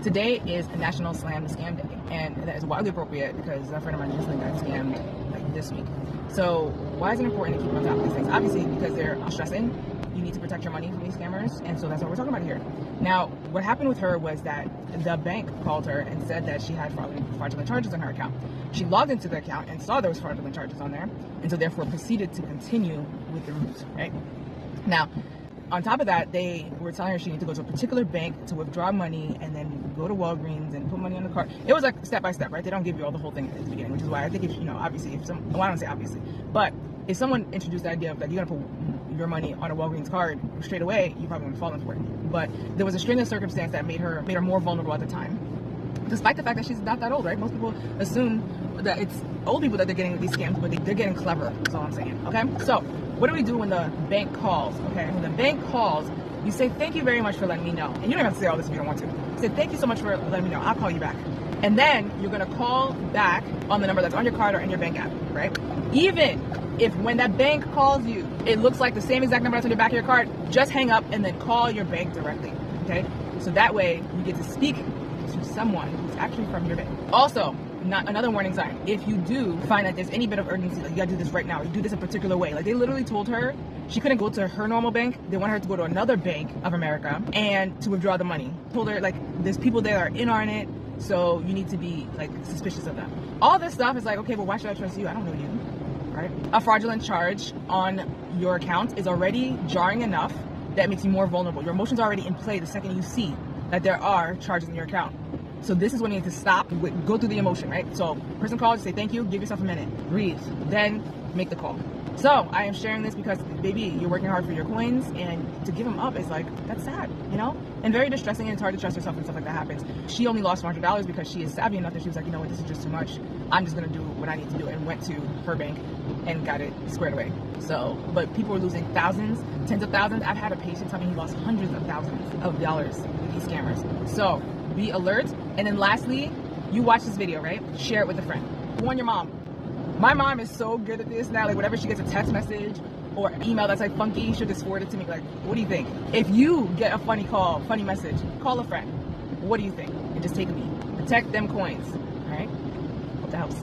Today is National Slam Scam Day, and that is wildly appropriate because a friend of mine recently got scammed like this week. So why is it important to keep on top of these things? Obviously because they're stressing. You need to protect your money from these scammers, and so that's what we're talking about here. Now, what happened with her was that the bank called her and said that she had fraudulent charges on her account. She logged into the account and saw there was fraudulent charges on there, and so therefore proceeded to continue with the ruse, right? Now, on top of that, they were telling her she needed to go to a particular bank to withdraw money and then go to Walgreens and put money on the card. It was like step by step, right? They don't give you all the whole thing at the beginning, which is why I think if, obviously, well, I don't say obviously, but if someone introduced the idea of like you're gonna put your money on a Walgreens card straight away, you probably wouldn't fall for it. But there was a string of circumstance that made her more vulnerable at the time, despite the fact that she's not that old, right? Most people assume that it's old people that they're getting these scams, but they're getting clever. That's all I'm saying. Okay, so what do we do when the bank calls? Okay, when the bank calls, you say thank you very much for letting me know, and you don't have to say all this if you don't want to. Say thank you so much for letting me know. I'll call you back, and then you're gonna call back on the number that's on your card or in your bank app, right? Even if when that bank calls you, it looks like the same exact number that's on your back of your card, just hang up and then call your bank directly, okay? So that way you get to speak to someone who's actually from your bank. Also, another warning sign, if you do find that there's any bit of urgency, like you gotta do this right now, you do this a particular way, like they literally told her she couldn't go to her normal bank, they want her to go to another bank of America and to withdraw the money. Told her like there's people there that are in on it, so you need to be like suspicious of them. All this stuff is like, okay, but why should I trust you? I don't know you. Right? A fraudulent charge on your account is already jarring enough that makes you more vulnerable. Your emotions are already in play the second you see that there are charges in your account. So this is when you need to stop, go through the emotion, right? So person calls, say thank you, give yourself a minute, breathe, then make the call. So I am sharing this because, baby, you're working hard for your coins, and to give them up is like, that's sad, and very distressing, and it's hard to trust yourself when stuff like that happens. She only lost $400 because she is savvy enough that she was like, you know what, this is just too much. I'm just gonna do what I need to do, and went to her bank and got it squared away. So, but people were losing thousands, tens of thousands. I've had a patient tell me he lost hundreds of thousands of dollars with these scammers. So be alert. And then lastly, you watch this video, right? Share it with a friend. Warn your mom. My mom is so good at this now. Like whenever she gets a text message or email that's like funky, she'll just forward it to me. Like, what do you think? If you get a funny call, funny message, call a friend. What do you think? And just take a beat. Protect them coins. All right? Hope that helps.